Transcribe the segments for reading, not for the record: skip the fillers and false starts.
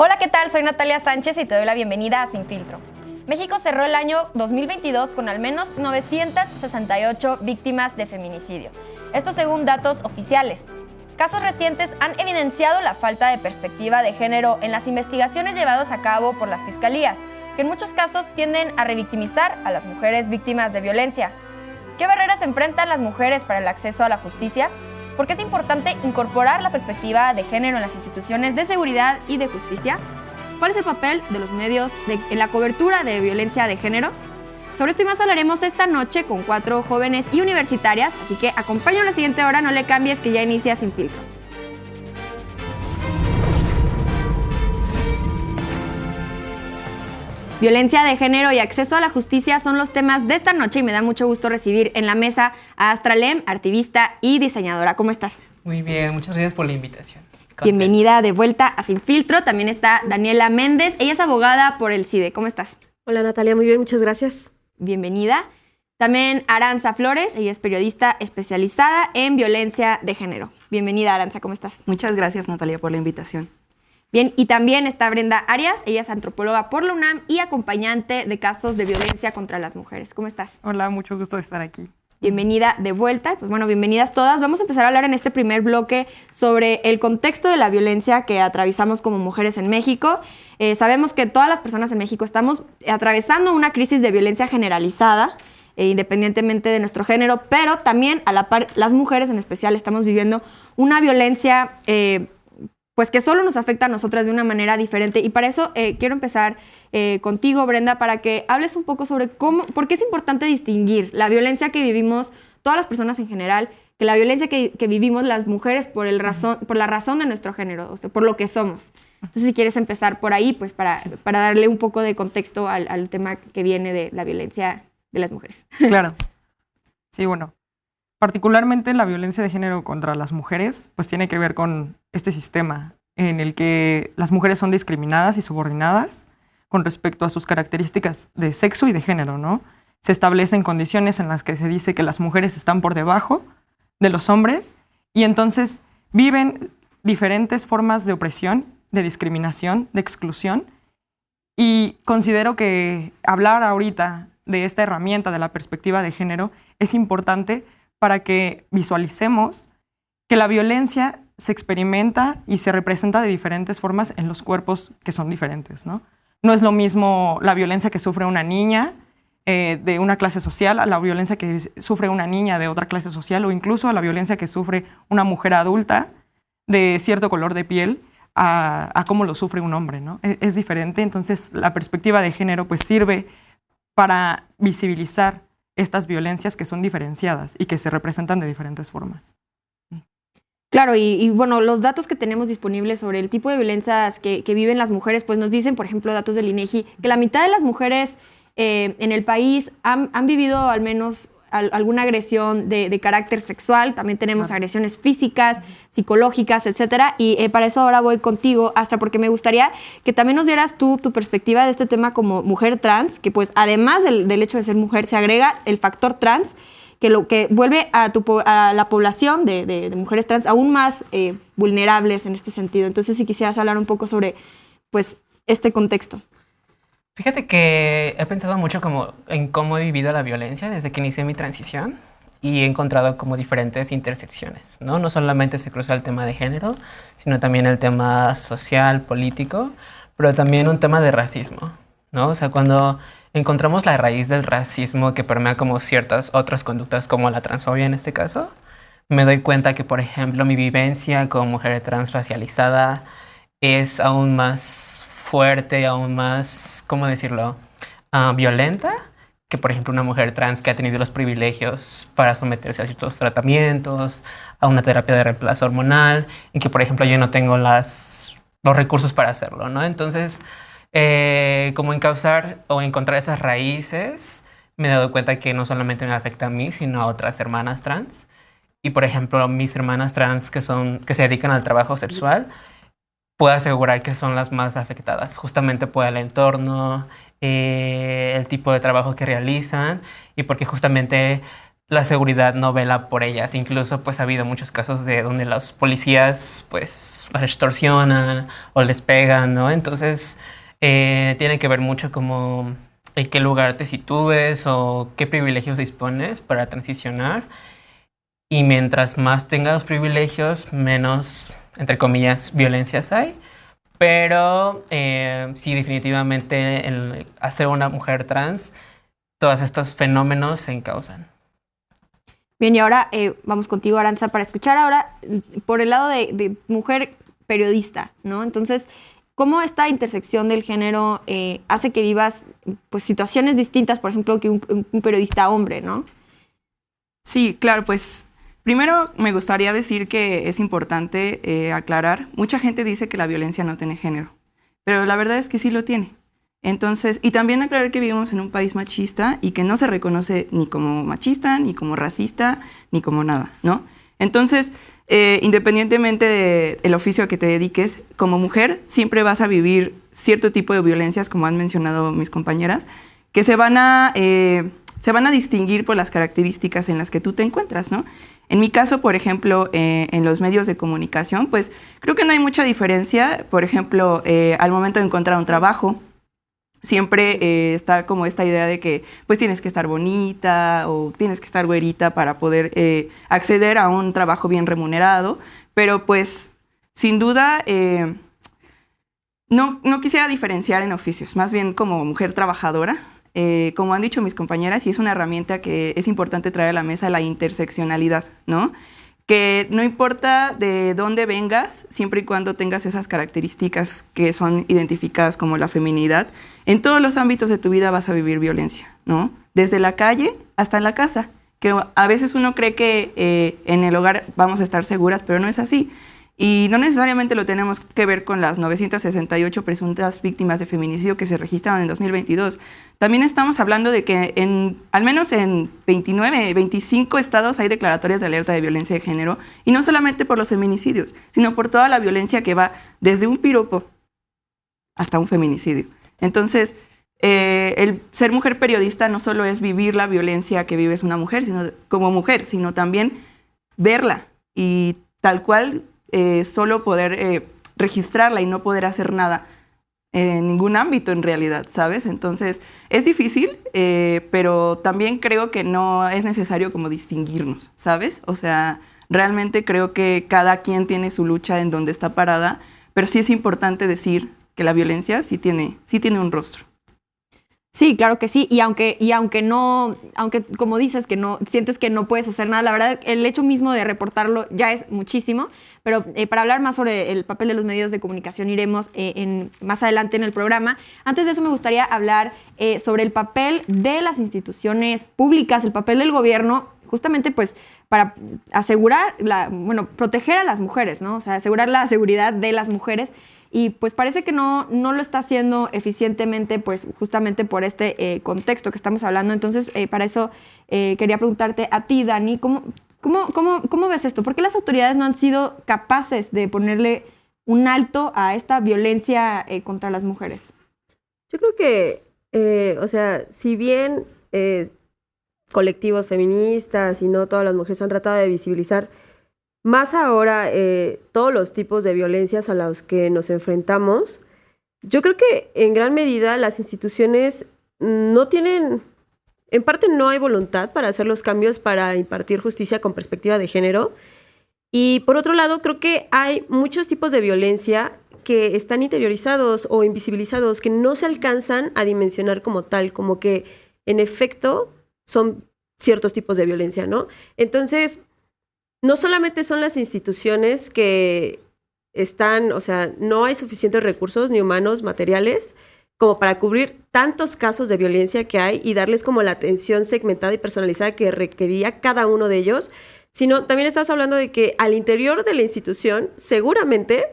Hola, ¿qué tal? Soy Natalia Sánchez y te doy la bienvenida a Sin Filtro. México cerró el año 2022 con al menos 968 víctimas de feminicidio. Esto según datos oficiales. Casos recientes han evidenciado la falta de perspectiva de género en las investigaciones llevadas a cabo por las fiscalías, que en muchos casos tienden a revictimizar a las mujeres víctimas de violencia. ¿Qué barreras enfrentan las mujeres para el acceso a la justicia? ¿Por qué es importante incorporar la perspectiva de género en las instituciones de seguridad y de justicia? ¿Cuál es el papel de los medios en la cobertura de violencia de género? Sobre esto y más hablaremos esta noche con 4 jóvenes y universitarias, así que acompáñanos la siguiente hora, no le cambies que ya inicia Sin Filtro. Violencia de género y acceso a la justicia son los temas de esta noche y me da mucho gusto recibir en la mesa a Astra Lem, activista y diseñadora. ¿Cómo estás? Muy bien, muchas gracias por la invitación. Bienvenida de vuelta a Sin Filtro. También está Daniela Méndez, ella es abogada por el CIDE. ¿Cómo estás? Hola Natalia, muy bien, muchas gracias. Bienvenida. También Aranza Flores, ella es periodista especializada en violencia de género. Bienvenida Aranza, ¿cómo estás? Muchas gracias Natalia por la invitación. Bien, y también está Brenda Arias, ella es antropóloga por la UNAM y acompañante de casos de violencia contra las mujeres. ¿Cómo estás? Hola, mucho gusto de estar aquí. Bienvenida de vuelta. Pues bueno, bienvenidas todas. Vamos a empezar a hablar en este primer bloque sobre el contexto de la violencia que atravesamos como mujeres en México. Sabemos que todas las personas en México estamos atravesando una crisis de violencia generalizada, independientemente de nuestro género, pero también a la par, las mujeres en especial estamos viviendo una violencia pues que solo nos afecta a nosotras de una manera diferente. Y para eso quiero empezar contigo, Brenda, para que hables un poco sobre por qué es importante distinguir la violencia que vivimos todas las personas en general, que la violencia que vivimos las mujeres por la razón de nuestro género, o sea, por lo que somos. Entonces, si quieres empezar por ahí, pues para darle un poco de contexto al tema que viene de la violencia de las mujeres. Claro. Sí, bueno. Particularmente la violencia de género contra las mujeres, pues tiene que ver con este sistema en el que las mujeres son discriminadas y subordinadas con respecto a sus características de sexo y de género, ¿no? Se establecen condiciones en las que se dice que las mujeres están por debajo de los hombres y entonces viven diferentes formas de opresión, de discriminación, de exclusión. Y considero que hablar ahorita de esta herramienta de la perspectiva de género es importante para que visualicemos que la violencia se experimenta y se representa de diferentes formas en los cuerpos que son diferentes, ¿no? No es lo mismo la violencia que sufre una niña de una clase social a la violencia que sufre una niña de otra clase social o incluso a la violencia que sufre una mujer adulta de cierto color de piel a cómo lo sufre un hombre, ¿no? Es diferente, entonces la perspectiva de género pues sirve para visibilizar estas violencias que son diferenciadas y que se representan de diferentes formas. Claro, y bueno, los datos que tenemos disponibles sobre el tipo de violencias que viven las mujeres, pues nos dicen, por ejemplo, datos del INEGI, que la mitad de las mujeres en el país han vivido al menos alguna agresión de carácter sexual. También tenemos agresiones físicas, psicológicas, etcétera. Y para eso ahora voy contigo, Astra, porque me gustaría que también nos dieras tu perspectiva de este tema como mujer trans, que pues además del hecho de ser mujer, se agrega el factor trans, que vuelve a la población de mujeres trans aún más vulnerables en este sentido. Entonces, si quisieras hablar un poco sobre pues este contexto. Fíjate que he pensado mucho en cómo he vivido la violencia desde que inicié mi transición y he encontrado como diferentes intersecciones, ¿no? No solamente se cruza el tema de género, sino también el tema social, político, pero también un tema de racismo, ¿no? O sea, cuando encontramos la raíz del racismo que permea como ciertas otras conductas como la transfobia en este caso, me doy cuenta que, por ejemplo, mi vivencia como mujer transracializada es aún más fuerte, aún más, ¿cómo decirlo?, violenta que, por ejemplo, una mujer trans que ha tenido los privilegios para someterse a ciertos tratamientos, a una terapia de reemplazo hormonal, y que, por ejemplo, yo no tengo los recursos para hacerlo, ¿no? Entonces, como encauzar o encontrar esas raíces, me he dado cuenta que no solamente me afecta a mí, sino a otras hermanas trans. Y, por ejemplo, mis hermanas trans que se dedican al trabajo sexual, puedo asegurar que son las más afectadas, justamente por el entorno, el tipo de trabajo que realizan y porque justamente la seguridad no vela por ellas. Incluso pues ha habido muchos casos de donde los policías pues las extorsionan o les pegan, ¿no? Entonces tiene que ver mucho como en qué lugar te sitúes o qué privilegios dispones para transicionar. Y mientras más tengas privilegios, menos, entre comillas, violencias hay. Pero sí, definitivamente el hacer una mujer trans, todos estos fenómenos se encausan. Bien, y ahora vamos contigo, Arantxa, para escuchar ahora por el lado de mujer periodista, ¿no? Entonces, ¿cómo esta intersección del género hace que vivas pues, situaciones distintas, por ejemplo, que un periodista hombre, ¿no? Sí, claro, pues primero me gustaría decir que es importante aclarar, mucha gente dice que la violencia no tiene género, pero la verdad es que sí lo tiene. Entonces, y también aclarar que vivimos en un país machista y que no se reconoce ni como machista, ni como racista, ni como nada, ¿no? Entonces, independientemente del oficio a que te dediques, como mujer siempre vas a vivir cierto tipo de violencias, como han mencionado mis compañeras, que se van a distinguir por las características en las que tú te encuentras, ¿no? En mi caso, por ejemplo, en los medios de comunicación, pues creo que no hay mucha diferencia. Por ejemplo, al momento de encontrar un trabajo, siempre está como esta idea de que pues tienes que estar bonita o tienes que estar güerita para poder acceder a un trabajo bien remunerado, pero pues sin duda no quisiera diferenciar en oficios, más bien como mujer trabajadora. Como han dicho mis compañeras, y es una herramienta que es importante traer a la mesa, la interseccionalidad, ¿no? Que no importa de dónde vengas, siempre y cuando tengas esas características que son identificadas como la feminidad, en todos los ámbitos de tu vida vas a vivir violencia, ¿no? Desde la calle hasta en la casa, que a veces uno cree que en el hogar vamos a estar seguras, pero no es así. Y no necesariamente lo tenemos que ver con las 968 presuntas víctimas de feminicidio que se registraron en 2022. También estamos hablando de que al menos en 25 estados hay declaratorias de alerta de violencia de género, y no solamente por los feminicidios, sino por toda la violencia que va desde un piropo hasta un feminicidio. Entonces, el ser mujer periodista no solo es vivir la violencia que vives una mujer, como mujer, sino también verla y tal cual solo poder registrarla y no poder hacer nada en ningún ámbito en realidad, ¿sabes? Entonces, es difícil, pero también creo que no es necesario como distinguirnos, ¿sabes? O sea, realmente creo que cada quien tiene su lucha en donde está parada, pero sí es importante decir que la violencia sí tiene un rostro. Sí, claro que sí, y aunque como dices que no sientes que no puedes hacer nada, la verdad el hecho mismo de reportarlo ya es muchísimo, pero para hablar más sobre el papel de los medios de comunicación iremos más adelante en el programa. Antes de eso me gustaría hablar sobre el papel de instituciones públicas, el papel del gobierno, justamente pues para asegurar, proteger a las mujeres, ¿no? O sea, asegurar la seguridad de las mujeres. Y pues parece que no lo está haciendo eficientemente, pues justamente por este contexto que estamos hablando. Entonces, para eso quería preguntarte a ti, Dani, ¿cómo ves esto? ¿Por qué las autoridades no han sido capaces de ponerle un alto a esta violencia contra las mujeres? Yo creo que, o sea, si bien colectivos feministas y no todas las mujeres han tratado de visibilizar más ahora todos los tipos de violencias a los que nos enfrentamos, yo creo que en gran medida las instituciones no tienen, en parte no hay voluntad para hacer los cambios para impartir justicia con perspectiva de género. Y por otro lado, creo que hay muchos tipos de violencia que están interiorizados o invisibilizados, que no se alcanzan a dimensionar como tal, como que en efecto son ciertos tipos de violencia, ¿no? Entonces, no solamente son las instituciones que están, o sea, no hay suficientes recursos ni humanos, materiales, como para cubrir tantos casos de violencia que hay y darles como la atención segmentada y personalizada que requería cada uno de ellos, sino también estamos hablando de que al interior de la institución seguramente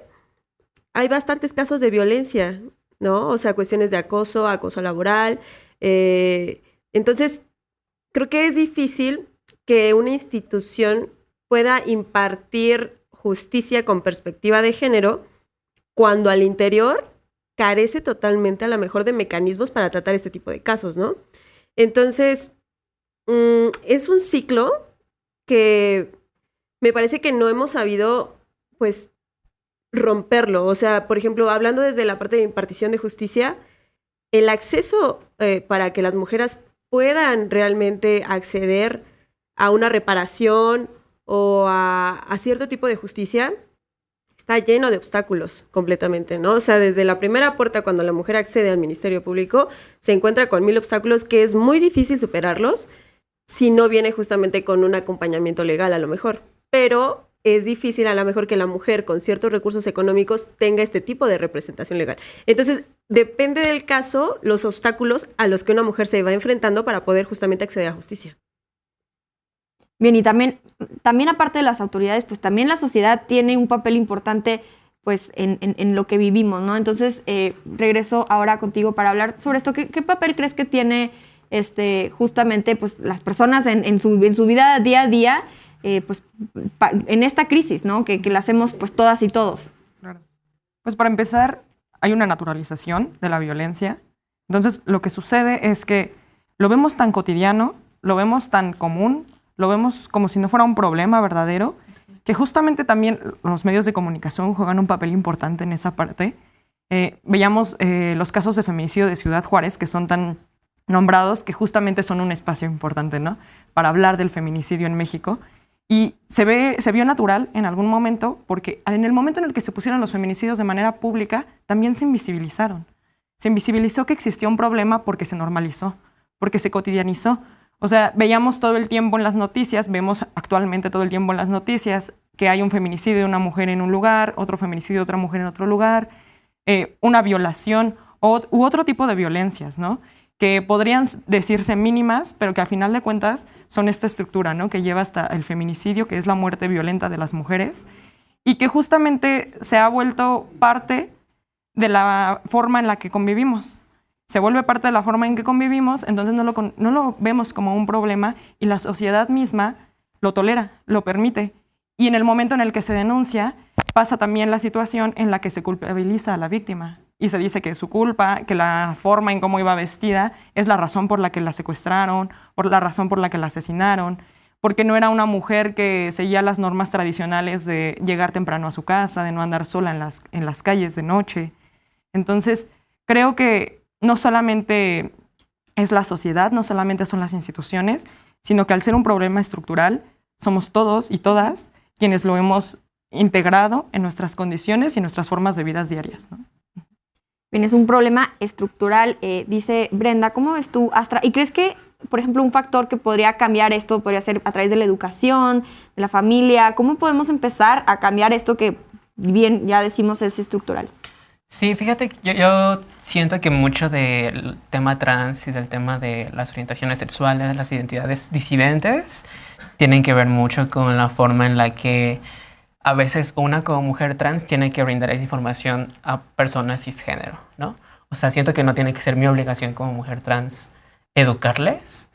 hay bastantes casos de violencia, ¿no? O sea, cuestiones de acoso laboral. Entonces, creo que es difícil que una institución pueda impartir justicia con perspectiva de género cuando al interior carece totalmente a lo mejor de mecanismos para tratar este tipo de casos, ¿no? Entonces, es un ciclo que me parece que no hemos sabido, pues, romperlo. O sea, por ejemplo, hablando desde la parte de impartición de justicia, el acceso para que las mujeres puedan realmente acceder a una reparación o a cierto tipo de justicia está lleno de obstáculos completamente, ¿no? O sea, desde la primera puerta cuando la mujer accede al Ministerio Público se encuentra con 1000 obstáculos que es muy difícil superarlos si no viene justamente con un acompañamiento legal a lo mejor. Pero es difícil a lo mejor que la mujer con ciertos recursos económicos tenga este tipo de representación legal. Entonces, depende del caso, los obstáculos a los que una mujer se va enfrentando para poder justamente acceder a justicia. Bien, y también aparte de las autoridades, pues también la sociedad tiene un papel importante pues en lo que vivimos, ¿no? Entonces, regreso ahora contigo para hablar sobre esto. ¿Qué papel crees que tiene justamente pues las personas en su vida día a día pues en esta crisis, ¿no? Que la hacemos pues todas y todos. Claro. Pues para empezar, hay una naturalización de la violencia. Entonces, lo que sucede es que lo vemos tan cotidiano, lo vemos tan común, lo vemos como si no fuera un problema verdadero, que justamente también los medios de comunicación juegan un papel importante en esa parte. Veíamos los casos de feminicidio de Ciudad Juárez, que son tan nombrados, que justamente son un espacio importante, ¿no? Para hablar del feminicidio en México. Y se vio natural en algún momento, porque en el momento en el que se pusieron los feminicidios de manera pública, también se invisibilizaron. Se invisibilizó que existía un problema porque se normalizó, porque se cotidianizó. O sea, veíamos todo el tiempo en las noticias, vemos actualmente todo el tiempo en las noticias que hay un feminicidio de una mujer en un lugar, otro feminicidio de otra mujer en otro lugar, una violación u otro tipo de violencias, ¿no? Que podrían decirse mínimas, pero que a final de cuentas son esta estructura, ¿no? Que lleva hasta el feminicidio, que es la muerte violenta de las mujeres, y que justamente se ha vuelto parte de la forma en la que convivimos. Se vuelve parte de la forma en que convivimos, entonces no lo vemos como un problema y la sociedad misma lo tolera, lo permite. Y en el momento en el que se denuncia, pasa también la situación en la que se culpabiliza a la víctima y se dice que es su culpa, que la forma en cómo iba vestida es la razón por la que la secuestraron, por la razón por la que la asesinaron, porque no era una mujer que seguía las normas tradicionales de llegar temprano a su casa, de no andar sola en las calles de noche. Entonces, creo que no solamente es la sociedad, no solamente son las instituciones, sino que al ser un problema estructural, somos todos y todas quienes lo hemos integrado en nuestras condiciones y en nuestras formas de vidas diarias, ¿no? Bien, es un problema estructural, dice Brenda. ¿Cómo ves tú, Astra? ¿Y crees que, por ejemplo, un factor que podría cambiar esto podría ser a través de la educación, de la familia? ¿Cómo podemos empezar a cambiar esto que, bien, ya decimos, es estructural? Sí, fíjate, yo siento que mucho del tema trans y del tema de las orientaciones sexuales, las identidades disidentes, tienen que ver mucho con la forma en la que a veces una como mujer trans tiene que brindar esa información a personas cisgénero, ¿no? O sea, siento que no tiene que ser mi obligación como mujer trans educarles.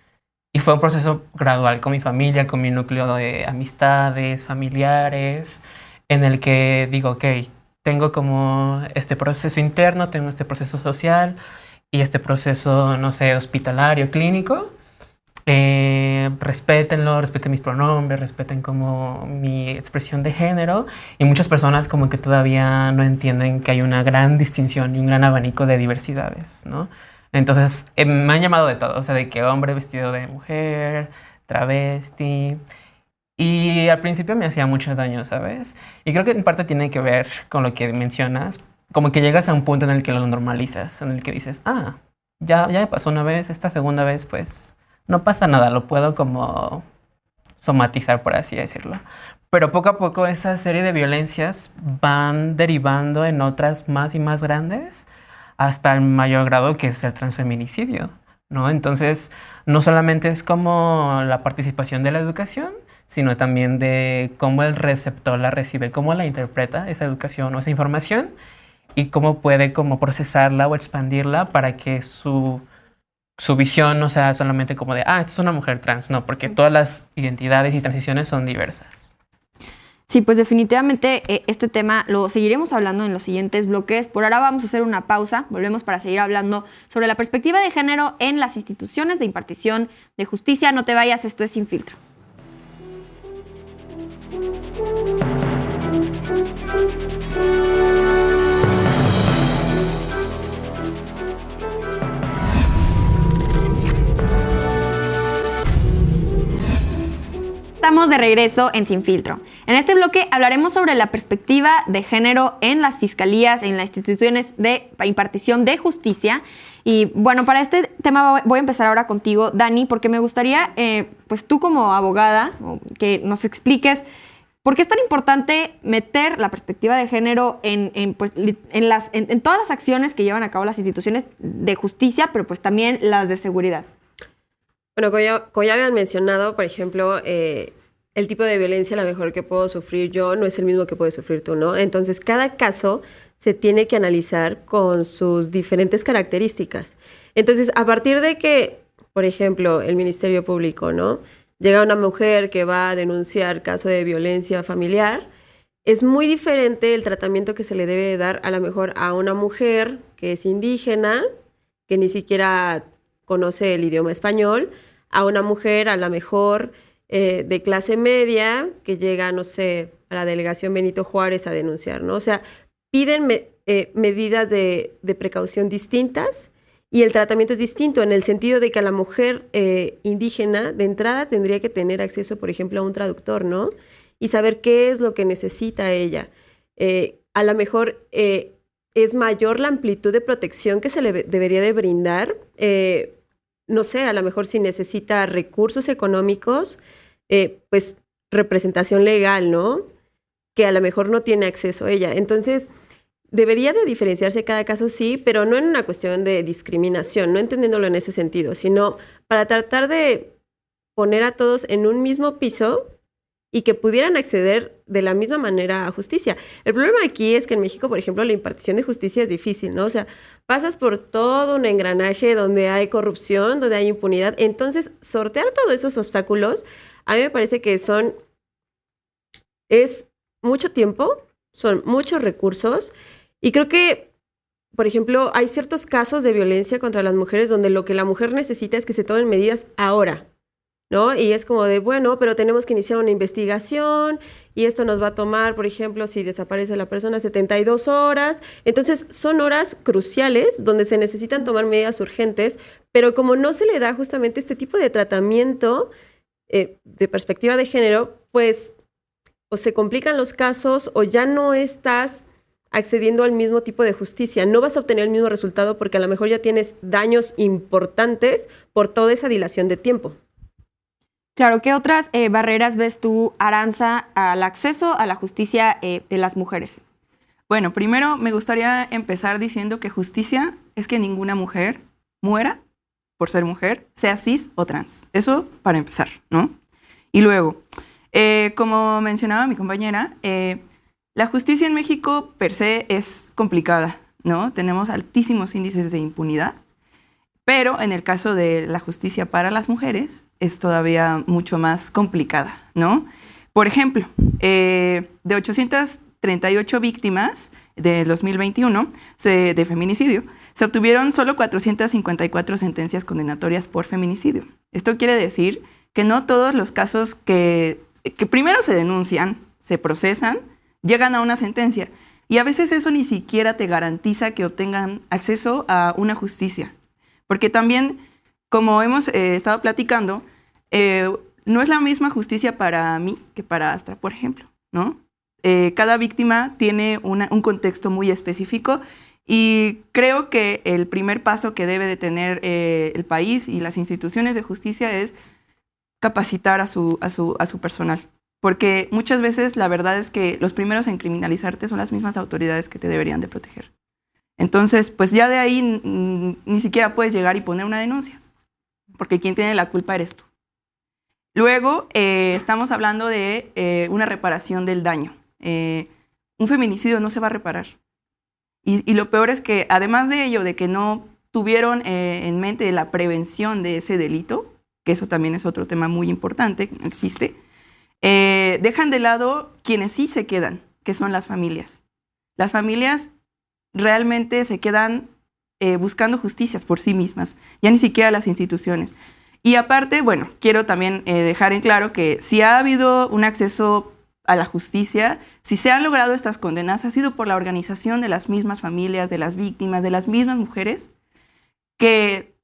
Y fue un proceso gradual con mi familia, con mi núcleo de amistades, familiares, en el que digo, ok, tengo como este proceso interno, tengo este proceso social y este proceso, no sé, hospitalario, clínico. Respétenlo, respeten mis pronombres, respeten como mi expresión de género. Y muchas personas como que todavía no entienden que hay una gran distinción y un gran abanico de diversidades, ¿no? Entonces me han llamado de todo, o sea, de que hombre vestido de mujer, travesti. Y al principio me hacía mucho daño, ¿sabes? Y creo que en parte tiene que ver con lo que mencionas, como que llegas a un punto en el que lo normalizas, en el que dices, ya me pasó una vez, esta segunda vez, pues no pasa nada, lo puedo como somatizar, por así decirlo. Pero poco a poco esa serie de violencias van derivando en otras más y más grandes hasta el mayor grado, que es el transfeminicidio, ¿no? Entonces, no solamente es como la participación de la educación, sino también de cómo el receptor la recibe, cómo la interpreta esa educación o esa información y cómo puede como procesarla o expandirla para que su visión no sea solamente como de, esto es una mujer trans, no, porque todas las identidades y transiciones son diversas. Sí, pues definitivamente este tema lo seguiremos hablando en los siguientes bloques. Por ahora vamos a hacer una pausa. Volvemos para seguir hablando sobre la perspectiva de género en las instituciones de impartición de justicia. No te vayas, esto es Sin Filtro. Estamos de regreso en Sin Filtro. En este bloque hablaremos sobre la perspectiva de género en las fiscalías, en las instituciones de impartición de justicia. Y bueno, para este tema voy a empezar ahora contigo, Dani, porque me gustaría, pues tú como abogada, que nos expliques por qué es tan importante meter la perspectiva de género en todas las acciones que llevan a cabo las instituciones de justicia, pero pues también las de seguridad. Bueno, como ya habían mencionado, por ejemplo, el tipo de violencia a lo mejor que puedo sufrir yo no es el mismo que puedes sufrir tú, ¿no? Entonces, cada caso se tiene que analizar con sus diferentes características. Entonces, a partir de que, por ejemplo, el Ministerio Público, ¿no?, llega una mujer que va a denunciar caso de violencia familiar, es muy diferente el tratamiento que se le debe dar a lo mejor a una mujer que es indígena, que ni siquiera conoce el idioma español, a una mujer a lo mejor de clase media que llega, no sé, a la delegación Benito Juárez a denunciar, ¿no? O sea, piden medidas de precaución distintas y el tratamiento es distinto en el sentido de que a la mujer indígena de entrada tendría que tener acceso, por ejemplo, a un traductor, ¿no? Y saber qué es lo que necesita ella. A lo mejor es mayor la amplitud de protección que se le debería de brindar. No sé, a lo mejor si necesita recursos económicos, pues representación legal, ¿no?, que a lo mejor no tiene acceso a ella. Entonces, debería de diferenciarse cada caso, sí, pero no en una cuestión de discriminación, no entendiéndolo en ese sentido, sino para tratar de poner a todos en un mismo piso y que pudieran acceder de la misma manera a justicia. El problema aquí es que en México, por ejemplo, la impartición de justicia es difícil, ¿no? O sea, pasas por todo un engranaje donde hay corrupción, donde hay impunidad. Entonces, sortear todos esos obstáculos, a mí me parece que es mucho tiempo, son muchos recursos, y creo que, por ejemplo, hay ciertos casos de violencia contra las mujeres donde lo que la mujer necesita es que se tomen medidas ahora, ¿no? Y es como de, bueno, pero tenemos que iniciar una investigación y esto nos va a tomar, por ejemplo, si desaparece la persona, 72 horas. Entonces, son horas cruciales donde se necesitan tomar medidas urgentes, pero como no se le da justamente este tipo de tratamiento de perspectiva de género, pues o se complican los casos o ya no estás accediendo al mismo tipo de justicia. No vas a obtener el mismo resultado porque a lo mejor ya tienes daños importantes por toda esa dilación de tiempo. Claro, ¿qué otras barreras ves tú, Aranza, al acceso a la justicia de las mujeres? Bueno, primero me gustaría empezar diciendo que justicia es que ninguna mujer muera por ser mujer, sea cis o trans. Eso para empezar, ¿no? Y luego, como mencionaba mi compañera, la justicia en México per se es complicada, ¿no? Tenemos altísimos índices de impunidad, pero en el caso de la justicia para las mujeres es todavía mucho más complicada, ¿no? Por ejemplo, de 838 víctimas del 2021 de feminicidio, se obtuvieron solo 454 sentencias condenatorias por feminicidio. Esto quiere decir que no todos los casos que primero se denuncian, se procesan, llegan a una sentencia. Y a veces eso ni siquiera te garantiza que obtengan acceso a una justicia. Porque también, como hemos estado platicando, no es la misma justicia para mí que para Astra, por ejemplo, ¿no? Cada víctima tiene un contexto muy específico y creo que el primer paso que debe de tener el país y las instituciones de justicia es capacitar a su personal. Porque muchas veces la verdad es que los primeros en criminalizarte son las mismas autoridades que te deberían de proteger. Entonces, pues ya de ahí ni siquiera puedes llegar y poner una denuncia, porque quien tiene la culpa eres tú. Luego, estamos hablando de una reparación del daño. Un feminicidio no se va a reparar. Y lo peor es que, además de ello, de que no tuvieron en mente la prevención de ese delito, que eso también es otro tema muy importante, que no existe, dejan de lado quienes sí se quedan, que son las familias. Las familias realmente se quedan buscando justicias por sí mismas, ya ni siquiera las instituciones. Y aparte, bueno, quiero también dejar en claro que si ha habido un acceso a la justicia, si se han logrado estas condenas, ha sido por la organización de las mismas familias, de las víctimas, de las mismas mujeres, que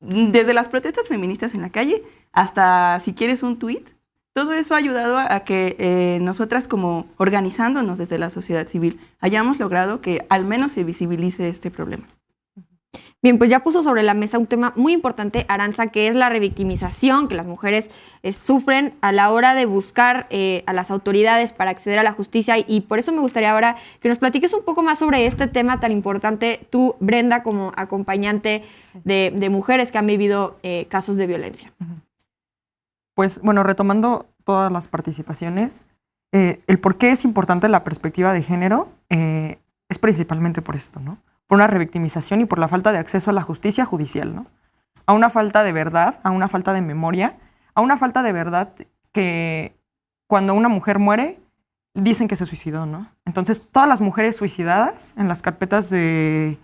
desde las protestas feministas en la calle hasta, si quieres, un tuit, todo eso ha ayudado a que nosotras, como organizándonos desde la sociedad civil, hayamos logrado que al menos se visibilice este problema. Bien, pues ya puso sobre la mesa un tema muy importante, Arantxa, que es la revictimización que las mujeres sufren a la hora de buscar a las autoridades para acceder a la justicia, y por eso me gustaría ahora que nos platiques un poco más sobre este tema tan importante, tú, Brenda, como acompañante de mujeres que han vivido casos de violencia. Pues bueno, retomando todas las participaciones, el por qué es importante la perspectiva de género es principalmente por esto, ¿no? Por una revictimización y por la falta de acceso a la justicia judicial, ¿no? A una falta de verdad, a una falta de memoria, a una falta de verdad que cuando una mujer muere, dicen que se suicidó, ¿no? Entonces, todas las mujeres suicidadas en las carpetas de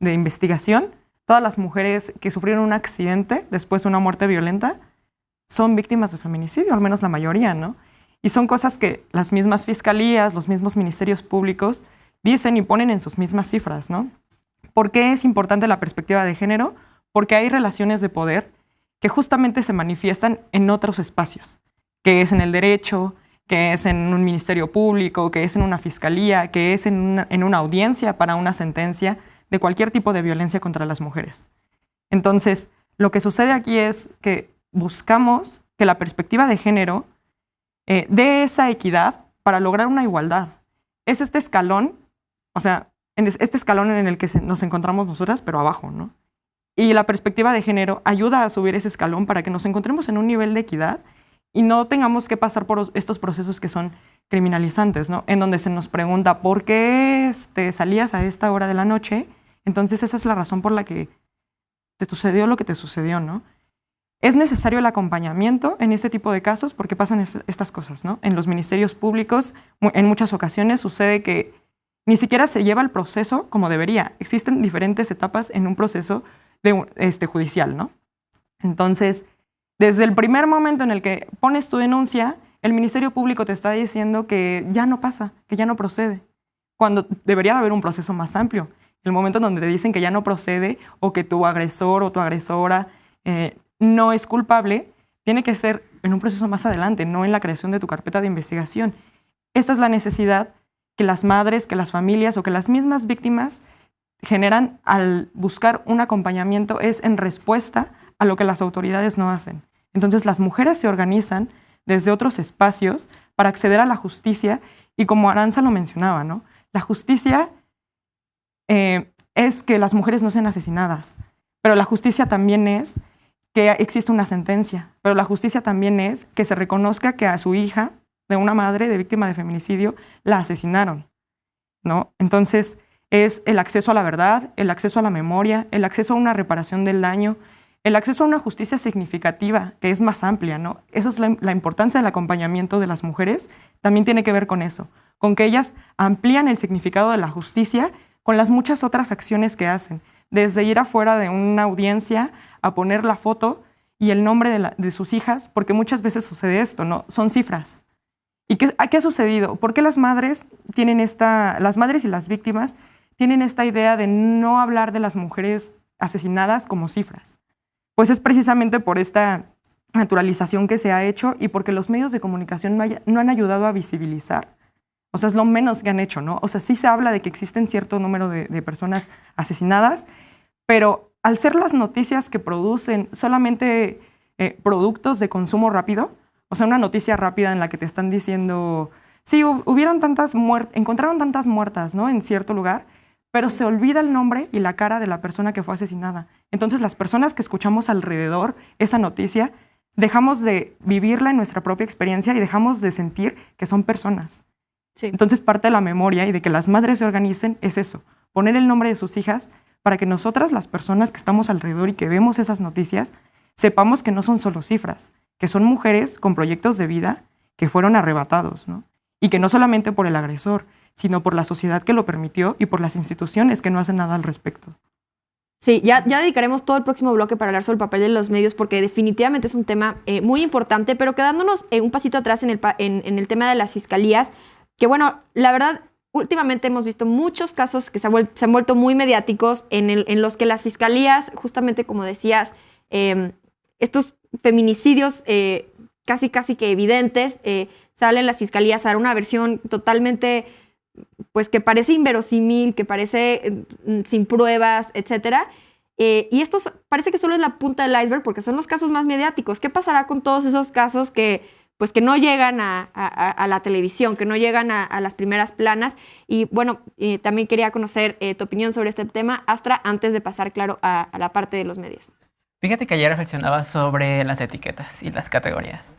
investigación, todas las mujeres que sufrieron un accidente después de una muerte violenta, son víctimas de feminicidio, al menos la mayoría, ¿no? Y son cosas que las mismas fiscalías, los mismos ministerios públicos dicen y ponen en sus mismas cifras, ¿no? ¿Por qué es importante la perspectiva de género? Porque hay relaciones de poder que justamente se manifiestan en otros espacios, que es en el derecho, que es en un ministerio público, que es en una fiscalía, que es en una audiencia para una sentencia de cualquier tipo de violencia contra las mujeres. Entonces, lo que sucede aquí es que buscamos que la perspectiva de género dé esa equidad para lograr una igualdad. Es este escalón, o sea, este escalón en el que nos encontramos nosotras, pero abajo, ¿no? Y la perspectiva de género ayuda a subir ese escalón para que nos encontremos en un nivel de equidad y no tengamos que pasar por estos procesos que son criminalizantes, ¿no? En donde se nos pregunta, ¿por qué salías a esta hora de la noche? Entonces esa es la razón por la que te sucedió lo que te sucedió, ¿no? Es necesario el acompañamiento en ese tipo de casos porque pasan estas cosas, ¿no? En los ministerios públicos, en muchas ocasiones sucede que ni siquiera se lleva el proceso como debería. Existen diferentes etapas en un proceso judicial, ¿no? Entonces, desde el primer momento en el que pones tu denuncia, el Ministerio Público te está diciendo que ya no pasa, que ya no procede, cuando debería de haber un proceso más amplio. El momento en donde te dicen que ya no procede o que tu agresor o tu agresora no es culpable, tiene que ser en un proceso más adelante, no en la creación de tu carpeta de investigación. Esta es la necesidad que las madres, que las familias o que las mismas víctimas generan al buscar un acompañamiento, es en respuesta a lo que las autoridades no hacen. Entonces las mujeres se organizan desde otros espacios para acceder a la justicia y, como Arantxa lo mencionaba, ¿no? La justicia es que las mujeres no sean asesinadas, pero la justicia también es que existe una sentencia, pero la justicia también es que se reconozca que a su hija, de una madre de víctima de feminicidio, la asesinaron, ¿no? Entonces es el acceso a la verdad, el acceso a la memoria, el acceso a una reparación del daño, el acceso a una justicia significativa, que es más amplia, ¿no? Esa es la importancia del acompañamiento de las mujeres, también tiene que ver con eso, con que ellas amplían el significado de la justicia con las muchas otras acciones que hacen, desde ir afuera de una audiencia a poner la foto y el nombre de sus hijas, porque muchas veces sucede esto, ¿no? Son cifras. ¿Y qué ha sucedido? ¿Por qué las madres y las víctimas tienen esta idea de no hablar de las mujeres asesinadas como cifras? Pues es precisamente por esta naturalización que se ha hecho y porque los medios de comunicación no han ayudado a visibilizar. O sea, es lo menos que han hecho, ¿no? O sea, sí se habla de que existen cierto número de personas asesinadas, pero al ser las noticias que producen solamente productos de consumo rápido, o sea, una noticia rápida en la que te están diciendo, sí, encontraron tantas muertas, ¿no? En cierto lugar, pero se olvida el nombre y la cara de la persona que fue asesinada. Entonces, las personas que escuchamos alrededor esa noticia, dejamos de vivirla en nuestra propia experiencia y dejamos de sentir que son personas. Sí. Entonces, parte de la memoria y de que las madres se organicen es eso, poner el nombre de sus hijas para que nosotras, las personas que estamos alrededor y que vemos esas noticias, sepamos que no son solo cifras, que son mujeres con proyectos de vida que fueron arrebatados, ¿no? Y que no solamente por el agresor, sino por la sociedad que lo permitió y por las instituciones que no hacen nada al respecto. Sí, ya dedicaremos todo el próximo bloque para hablar sobre el papel de los medios, porque definitivamente es un tema muy importante, pero quedándonos un pasito atrás en el tema de las fiscalías, que bueno, la verdad, últimamente hemos visto muchos casos que se han vuelto muy mediáticos en los que las fiscalías, justamente como decías, estos feminicidios casi que evidentes, salen las fiscalías a dar una versión totalmente, pues que parece inverosímil, que parece sin pruebas, etcétera. Y esto parece que solo es la punta del iceberg porque son los casos más mediáticos. ¿Qué pasará con todos esos casos que no llegan a la televisión, que no llegan a las primeras planas? Y bueno, también quería conocer tu opinión sobre este tema, Astra, antes de pasar, claro, a la parte de los medios. Fíjate que ayer reflexionaba sobre las etiquetas y las categorías.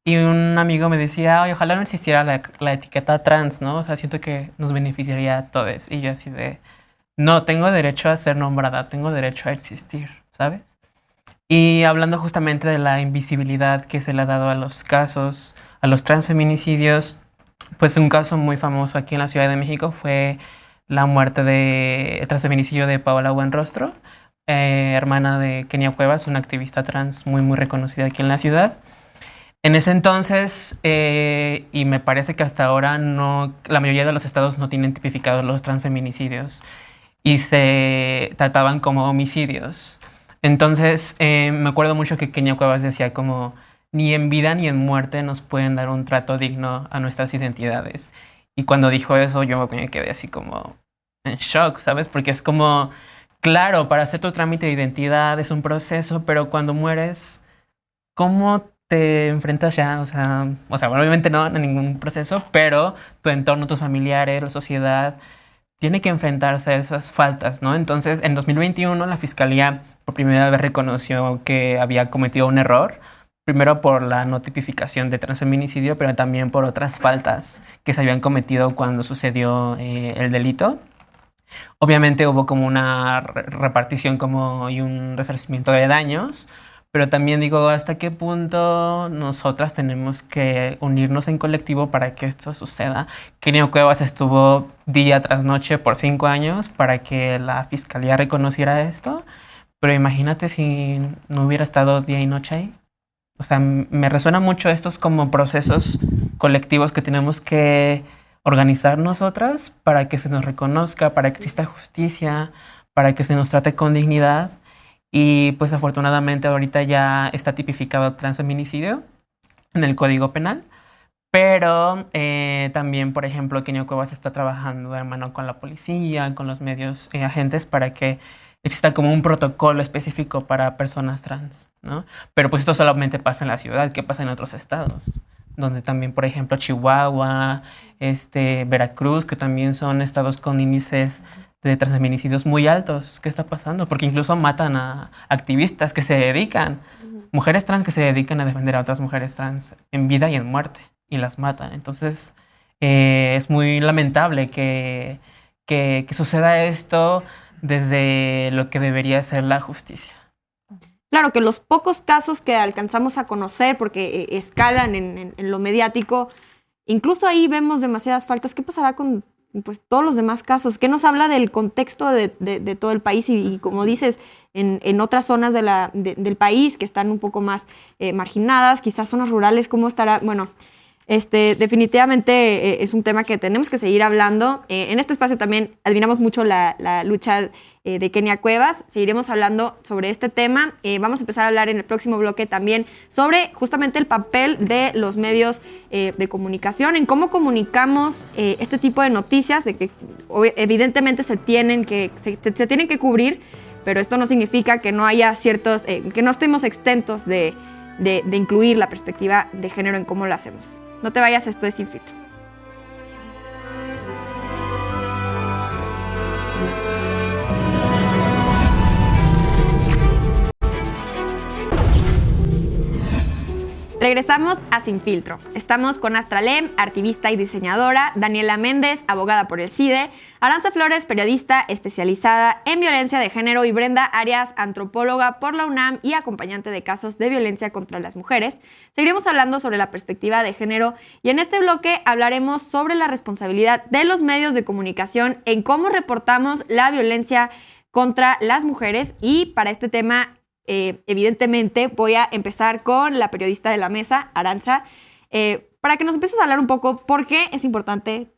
Y un amigo me decía, oye, ojalá no existiera la etiqueta trans, ¿no? O sea, siento que nos beneficiaría a todos. Y yo así de, no, tengo derecho a ser nombrada, tengo derecho a existir, ¿sabes? Y hablando justamente de la invisibilidad que se le ha dado a los casos, a los transfeminicidios, pues un caso muy famoso aquí en la Ciudad de México fue la muerte el transfeminicidio de Paola Buenrostro, hermana de Kenia Cuevas, una activista trans muy reconocida aquí en la ciudad. En ese entonces, y me parece que hasta ahora, la mayoría de los estados no tienen tipificados los transfeminicidios y se trataban como homicidios. Entonces, me acuerdo mucho que Kenia Cuevas decía como, ni en vida ni en muerte nos pueden dar un trato digno a nuestras identidades. Y cuando dijo eso, yo me quedé así como en shock, ¿sabes? Porque es como, claro, para hacer tu trámite de identidad es un proceso, pero cuando mueres, ¿cómo te enfrentas ya? O sea, bueno, obviamente no en ningún proceso, pero tu entorno, tus familiares, la sociedad, tiene que enfrentarse a esas faltas, ¿no? Entonces, en 2021, la Fiscalía por primera vez reconoció que había cometido un error, primero por la no tipificación de transfeminicidio, pero también por otras faltas que se habían cometido cuando sucedió el delito. Obviamente hubo como una repartición y un resarcimiento de daños, pero también digo, ¿hasta qué punto nosotras tenemos que unirnos en colectivo para que esto suceda? Kenia Cuevas estuvo día tras noche por 5 años para que la Fiscalía reconociera esto, pero imagínate si no hubiera estado día y noche ahí. O sea, me resuena mucho estos como procesos colectivos que tenemos que organizar nosotras para que se nos reconozca, para que exista justicia, para que se nos trate con dignidad. Y pues afortunadamente ahorita ya está tipificado transfeminicidio en el Código Penal, pero también, por ejemplo, Kenia Cuevas está trabajando de mano con la policía, con los medios agentes para que exista como un protocolo específico para personas trans, ¿no? Pero pues esto solamente pasa en la ciudad. ¿Qué pasa en otros estados? Donde también, por ejemplo, Chihuahua, Veracruz, que también son estados con índices de transfeminicidios muy altos. ¿Qué está pasando? Porque incluso matan a activistas que se dedican, mujeres trans que se dedican a defender a otras mujeres trans en vida y en muerte, y las matan. Entonces, es muy lamentable que suceda esto desde lo que debería ser la justicia. Claro que los pocos casos que alcanzamos a conocer, porque escalan en lo mediático, incluso ahí vemos demasiadas faltas. ¿Qué pasará con pues todos los demás casos? ¿Qué nos habla del contexto de todo el país? Y como dices, en otras zonas del país que están un poco más marginadas, quizás zonas rurales, ¿cómo estará? Bueno, definitivamente es un tema que tenemos que seguir hablando. En este espacio también admiramos mucho la lucha de Kenia Cuevas. Seguiremos hablando sobre este tema. Vamos a empezar a hablar en el próximo bloque también sobre justamente el papel de los medios de comunicación, en cómo comunicamos este tipo de noticias, de que evidentemente se tienen que cubrir, pero esto no significa que no haya que no estemos exentos de incluir la perspectiva de género en cómo lo hacemos. No te vayas, esto es Sin Filtro. Regresamos a Sin Filtro. Estamos con Astra Lem, activista y diseñadora, Daniela Méndez, abogada por el CIDE, Arantxa Flores, periodista especializada en violencia de género, y Brenda Arias, antropóloga por la UNAM y acompañante de casos de violencia contra las mujeres. Seguiremos hablando sobre la perspectiva de género y en este bloque hablaremos sobre la responsabilidad de los medios de comunicación en cómo reportamos la violencia contra las mujeres. Y para este tema, evidentemente, voy a empezar con la periodista de la mesa, Arantxa, para que nos empieces a hablar un poco por qué es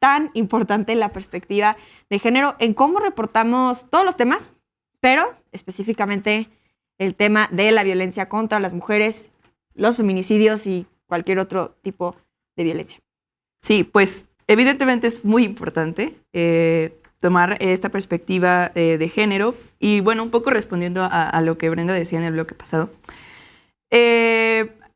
tan importante la perspectiva de género en cómo reportamos todos los temas, pero específicamente el tema de la violencia contra las mujeres, los feminicidios y cualquier otro tipo de violencia. Sí, pues evidentemente es muy importante tomar esta perspectiva de género y bueno, un poco respondiendo a lo que Brenda decía en el bloque pasado.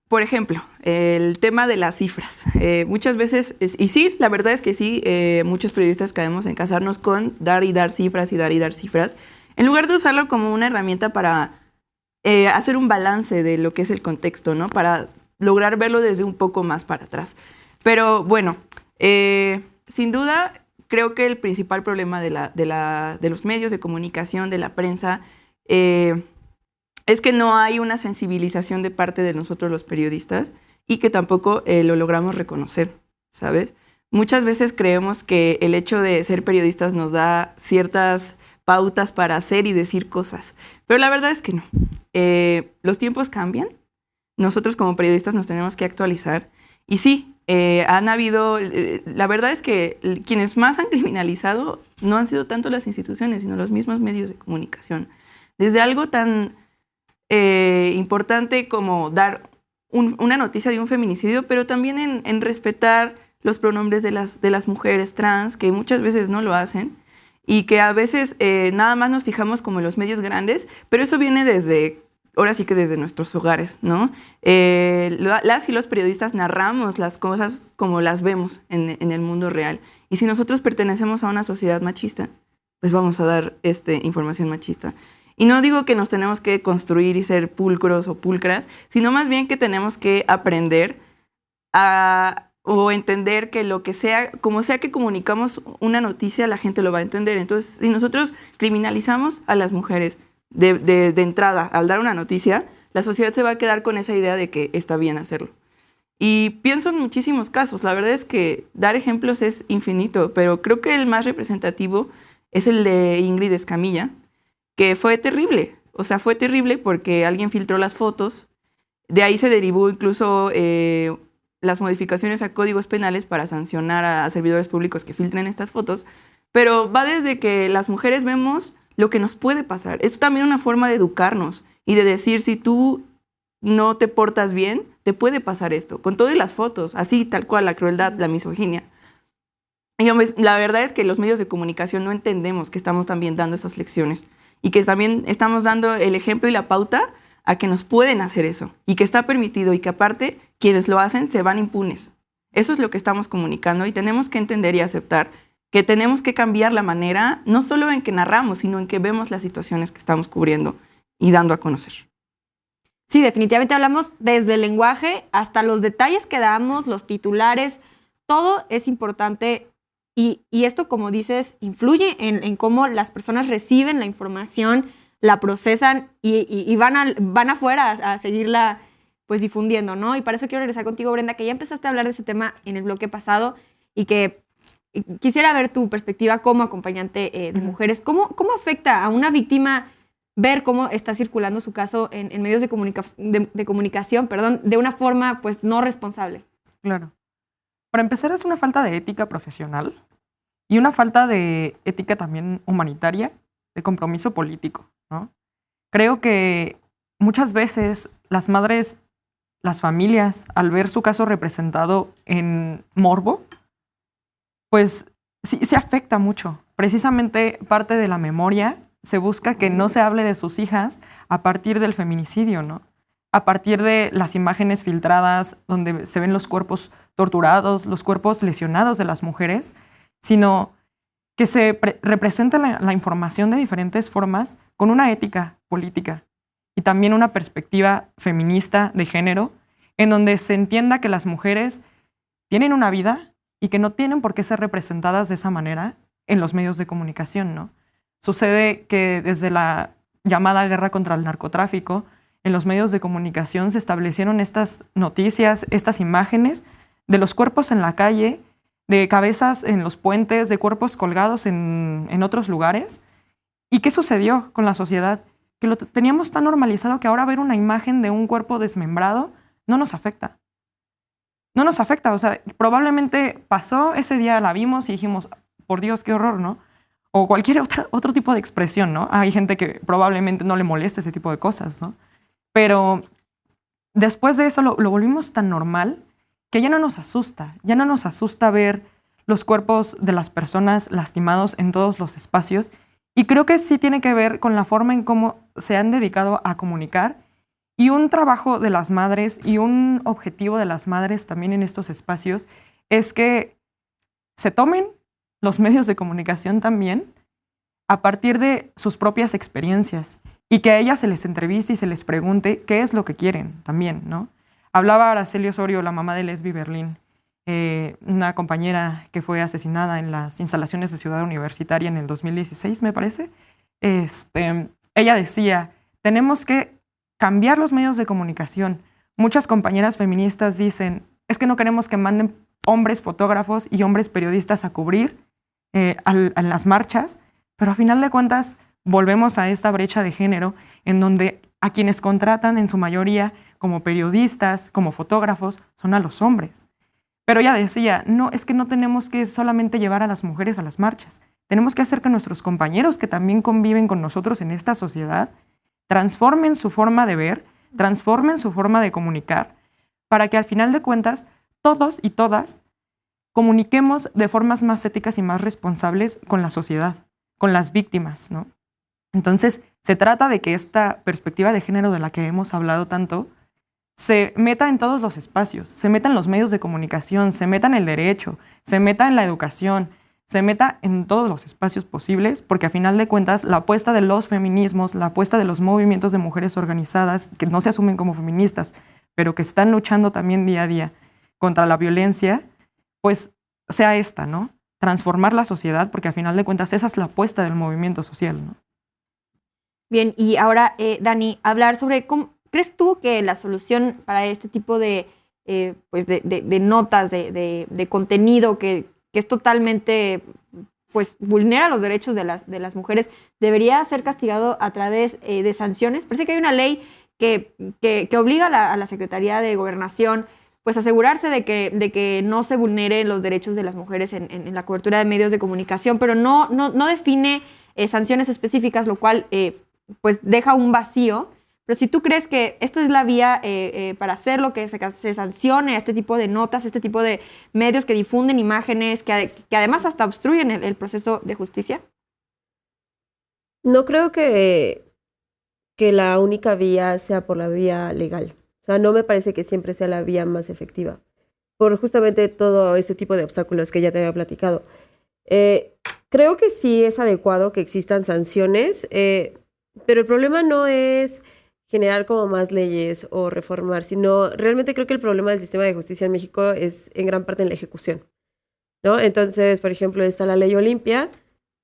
Por ejemplo, el tema de las cifras. Muchas veces, y sí, la verdad es que sí, muchos periodistas caemos en casarnos con dar y dar cifras y dar y dar cifras, en lugar de usarlo como una herramienta para hacer un balance de lo que es el contexto, ¿no? Para lograr verlo desde un poco más para atrás. Pero bueno, sin duda, creo que el principal problema de los medios de comunicación, de la prensa, es que no hay una sensibilización de parte de nosotros los periodistas y que tampoco lo logramos reconocer, ¿sabes? Muchas veces creemos que el hecho de ser periodistas nos da ciertas pautas para hacer y decir cosas, pero la verdad es que no. Los tiempos cambian, nosotros como periodistas nos tenemos que actualizar y sí, han habido, la verdad es que quienes más han criminalizado no han sido tanto las instituciones, sino los mismos medios de comunicación. Desde algo tan importante como dar una noticia de un feminicidio, pero también en respetar los pronombres de las mujeres trans, que muchas veces no lo hacen, y que a veces nada más nos fijamos como en los medios grandes, pero eso viene ahora sí que desde nuestros hogares, ¿no? Las y los periodistas narramos las cosas como las vemos en el mundo real. Y si nosotros pertenecemos a una sociedad machista, pues vamos a dar información machista. Y no digo que nos tenemos que construir y ser pulcros o pulcras, sino más bien que tenemos que aprender o entender que lo que sea, como sea que comunicamos una noticia, la gente lo va a entender. Entonces, si nosotros criminalizamos a las mujeres de entrada al dar una noticia, la sociedad se va a quedar con esa idea de que está bien hacerlo. Y pienso en muchísimos casos. La verdad es que dar ejemplos es infinito, pero creo que el más representativo es el de Ingrid Escamilla, que fue terrible. O sea, fue terrible porque alguien filtró las fotos. De ahí se derivó incluso las modificaciones a códigos penales para sancionar a servidores públicos que filtren estas fotos. Pero va desde que las mujeres vemos lo que nos puede pasar. Es también una forma de educarnos y de decir, si tú no te portas bien, te puede pasar esto. Con todas las fotos, así tal cual, la crueldad, la misoginia. Y la verdad es que los medios de comunicación no entendemos que estamos también dando esas lecciones y que también estamos dando el ejemplo y la pauta a que nos pueden hacer eso y que está permitido y que aparte quienes lo hacen se van impunes. Eso es lo que estamos comunicando y tenemos que entender y aceptar que tenemos que cambiar la manera, no solo en que narramos, sino en que vemos las situaciones que estamos cubriendo y dando a conocer. Sí, definitivamente hablamos desde el lenguaje hasta los detalles que damos, los titulares, todo es importante y esto, como dices, influye en cómo las personas reciben la información, la procesan y van afuera a seguirla pues difundiendo, ¿no? Y para eso quiero regresar contigo, Brenda, que ya empezaste a hablar de ese tema en el bloque pasado y que quisiera ver tu perspectiva como acompañante de mujeres. ¿Cómo afecta a una víctima ver cómo está circulando su caso en medios de comunicación, de una forma pues no responsable? Claro. Para empezar, es una falta de ética profesional y una falta de ética también humanitaria, de compromiso político, ¿no? Creo que muchas veces las madres, las familias, al ver su caso representado en morbo, pues sí se afecta mucho. Precisamente parte de la memoria se busca que no se hable de sus hijas a partir del feminicidio, ¿no? A partir de las imágenes filtradas donde se ven los cuerpos torturados, los cuerpos lesionados de las mujeres, sino que se representa la información de diferentes formas con una ética política y también una perspectiva feminista de género en donde se entienda que las mujeres tienen una vida y que no tienen por qué ser representadas de esa manera en los medios de comunicación, ¿no? Sucede que desde la llamada guerra contra el narcotráfico, en los medios de comunicación se establecieron estas noticias, estas imágenes de los cuerpos en la calle, de cabezas en los puentes, de cuerpos colgados en otros lugares. ¿Y qué sucedió con la sociedad? Que lo teníamos tan normalizado que ahora ver una imagen de un cuerpo desmembrado no nos afecta. No nos afecta, o sea, probablemente pasó, ese día la vimos y dijimos, por Dios, qué horror, ¿no? O cualquier otro tipo de expresión, ¿no? Hay gente que probablemente no le moleste ese tipo de cosas, ¿no? Pero después de eso lo volvimos tan normal que ya no nos asusta ver los cuerpos de las personas lastimados en todos los espacios. Y creo que sí tiene que ver con la forma en cómo se han dedicado a comunicar y un trabajo de las madres y un objetivo de las madres también en estos espacios es que se tomen los medios de comunicación también a partir de sus propias experiencias y que a ellas se les entreviste y se les pregunte qué es lo que quieren también, ¿no? Hablaba Araceli Osorio, la mamá de Lesbi Berlín, una compañera que fue asesinada en las instalaciones de Ciudad Universitaria en el 2016, me parece. Ella decía, tenemos que cambiar los medios de comunicación. Muchas compañeras feministas dicen, es que no queremos que manden hombres fotógrafos y hombres periodistas a cubrir a las marchas, pero a final de cuentas volvemos a esta brecha de género en donde a quienes contratan en su mayoría como periodistas, como fotógrafos, son a los hombres. Pero ella decía, no, es que no tenemos que solamente llevar a las mujeres a las marchas, tenemos que hacer que nuestros compañeros que también conviven con nosotros en esta sociedad transformen su forma de ver, transformen su forma de comunicar, para que al final de cuentas todos y todas comuniquemos de formas más éticas y más responsables con la sociedad, con las víctimas, ¿no? Entonces, se trata de que esta perspectiva de género de la que hemos hablado tanto se meta en todos los espacios, se meta en los medios de comunicación, se meta en el derecho, se meta en la educación, se meta en todos los espacios posibles, porque a final de cuentas la apuesta de los feminismos, la apuesta de los movimientos de mujeres organizadas, que no se asumen como feministas, pero que están luchando también día a día contra la violencia, pues sea esta, ¿no? Transformar la sociedad, porque a final de cuentas esa es la apuesta del movimiento social, ¿no? Bien, y ahora, Dani, hablar sobre cómo crees tú que la solución para este tipo de, pues de notas, de contenido que es totalmente, pues vulnera los derechos de las mujeres, debería ser castigado a través de sanciones? Parece que hay una ley que obliga a la Secretaría de Gobernación pues asegurarse de que no se vulneren los derechos de las mujeres en la cobertura de medios de comunicación, pero no define sanciones específicas, lo cual pues deja un vacío. Pero si tú crees que esta es la vía para hacer lo que se sancione a este tipo de notas, este tipo de medios que difunden imágenes, que además hasta obstruyen el proceso de justicia. No creo que la única vía sea por la vía legal. O sea, no me parece que siempre sea la vía más efectiva, por justamente todo este tipo de obstáculos que ya te había platicado. Creo que sí es adecuado que existan sanciones, pero el problema no es generar como más leyes o reformar, sino realmente creo que el problema del sistema de justicia en México es en gran parte en la ejecución, ¿no? Entonces, por ejemplo, está la ley Olimpia,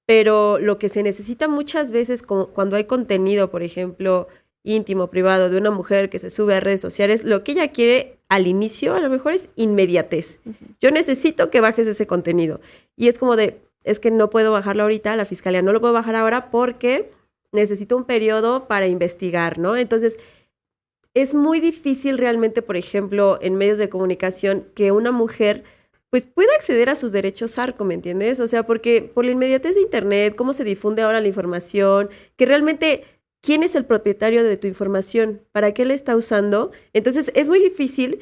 pero lo que se necesita muchas veces cuando hay contenido, por ejemplo, íntimo, privado, de una mujer que se sube a redes sociales, lo que ella quiere al inicio a lo mejor es inmediatez. Yo necesito que bajes ese contenido. Y es como es que no puedo bajarlo ahorita, la fiscalía no lo puedo bajar ahora porque necesito un periodo para investigar, ¿no? Entonces, es muy difícil realmente, por ejemplo, en medios de comunicación, que una mujer pues pueda acceder a sus derechos ARCO, ¿me entiendes? O sea, porque por la inmediatez de Internet, cómo se difunde ahora la información, que realmente quién es el propietario de tu información, para qué la está usando. Entonces, es muy difícil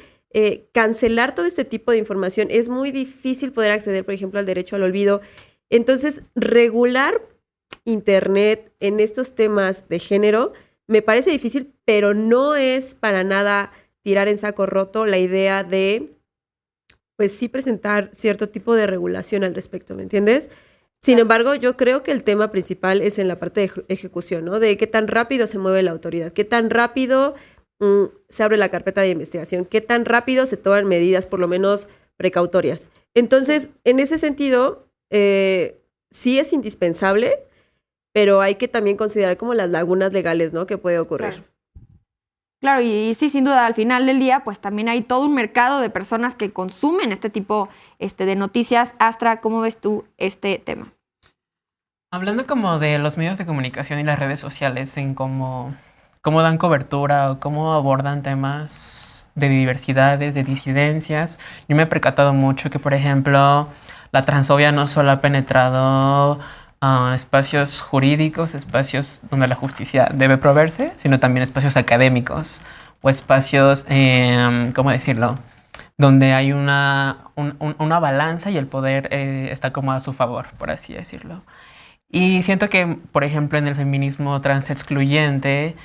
cancelar todo este tipo de información, es muy difícil poder acceder, por ejemplo, al derecho al olvido. Entonces, regular Internet en estos temas de género me parece difícil, pero no es para nada tirar en saco roto la idea de, pues sí, presentar cierto tipo de regulación al respecto, ¿me entiendes? Sin embargo, yo creo que el tema principal es en la parte de ejecución, ¿no? De qué tan rápido se mueve la autoridad, qué tan rápido se abre la carpeta de investigación, qué tan rápido se toman medidas, por lo menos precautorias. Entonces, en ese sentido, sí es indispensable, pero hay que también considerar como las lagunas legales, ¿no? Que puede ocurrir. Claro, y sí, sin duda, al final del día, pues también hay todo un mercado de personas que consumen este tipo de noticias. Astra, ¿cómo ves tú este tema? Hablando como de los medios de comunicación y las redes sociales en cómo dan cobertura o cómo abordan temas de diversidades, de disidencias, yo me he percatado mucho que, por ejemplo, la transfobia no solo ha penetrado espacios jurídicos, espacios donde la justicia debe proveerse, sino también espacios académicos o espacios, ¿cómo decirlo?, donde hay una balanza y el poder está como a su favor, por así decirlo. Y siento que, por ejemplo, en el feminismo trans excluyente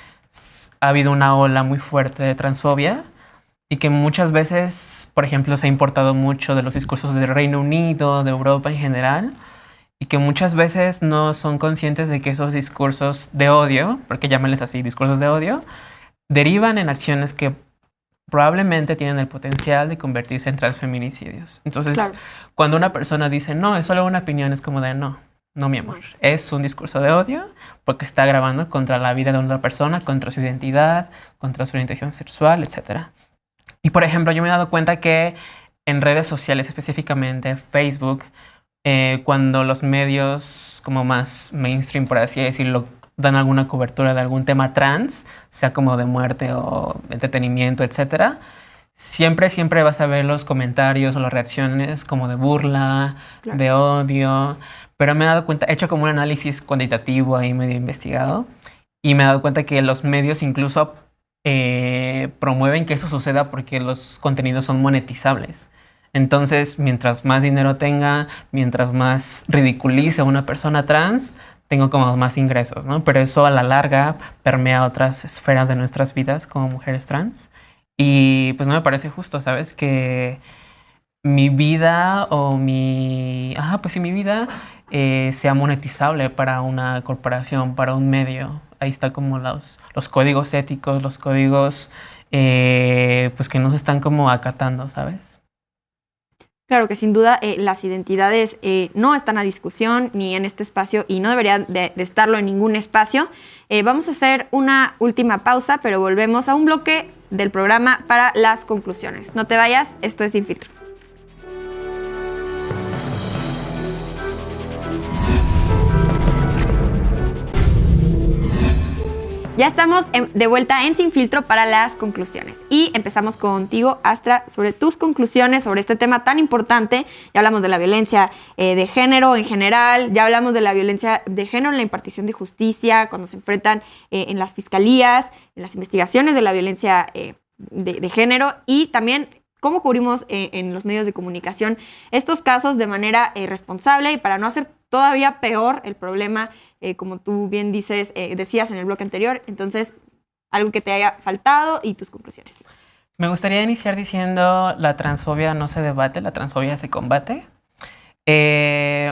ha habido una ola muy fuerte de transfobia y que muchas veces, por ejemplo, se ha importado mucho de los discursos del Reino Unido, de Europa en general, y que muchas veces no son conscientes de que esos discursos de odio, porque llámenles así, discursos de odio, derivan en acciones que probablemente tienen el potencial de convertirse en transfeminicidios. Entonces, claro, cuando una persona dice, no, es solo una opinión, es como de, no, mi amor, es un discurso de odio porque está grabando contra la vida de una persona, contra su identidad, contra su orientación sexual, etc. Y, por ejemplo, yo me he dado cuenta que en redes sociales, específicamente Facebook, cuando los medios como más mainstream, por así decirlo, dan alguna cobertura de algún tema trans, sea como de muerte o entretenimiento, etc., siempre vas a ver los comentarios o las reacciones como de burla, claro, de odio. Pero me he dado cuenta, he hecho como un análisis cuantitativo ahí medio investigado, y me he dado cuenta que los medios incluso promueven que eso suceda porque los contenidos son monetizables. Entonces, mientras más dinero tenga, mientras más ridiculice a una persona trans, tengo como más ingresos, ¿no? Pero eso a la larga permea otras esferas de nuestras vidas como mujeres trans. Y pues no me parece justo, ¿sabes? Que mi vida o mi vida sea monetizable para una corporación, para un medio. Ahí está como los códigos éticos, los códigos pues que no se están como acatando, ¿sabes? Claro que sin duda las identidades no están a discusión ni en este espacio y no deberían de estarlo en ningún espacio. Vamos a hacer una última pausa, pero volvemos a un bloque del programa para las conclusiones. No te vayas, esto es Sin Filtro. Ya estamos de vuelta en Sin Filtro para las conclusiones. Y empezamos contigo, Astra, sobre tus conclusiones sobre este tema tan importante. Ya hablamos de la violencia de género en general, ya hablamos de la violencia de género en la impartición de justicia, cuando se enfrentan en las fiscalías, en las investigaciones de la violencia de género, y también cómo cubrimos en los medios de comunicación estos casos de manera responsable y para no hacer todavía peor el problema, como tú bien decías en el bloque anterior. Entonces, algo que te haya faltado y tus conclusiones. Me gustaría iniciar diciendo, la transfobia no se debate, la transfobia se combate.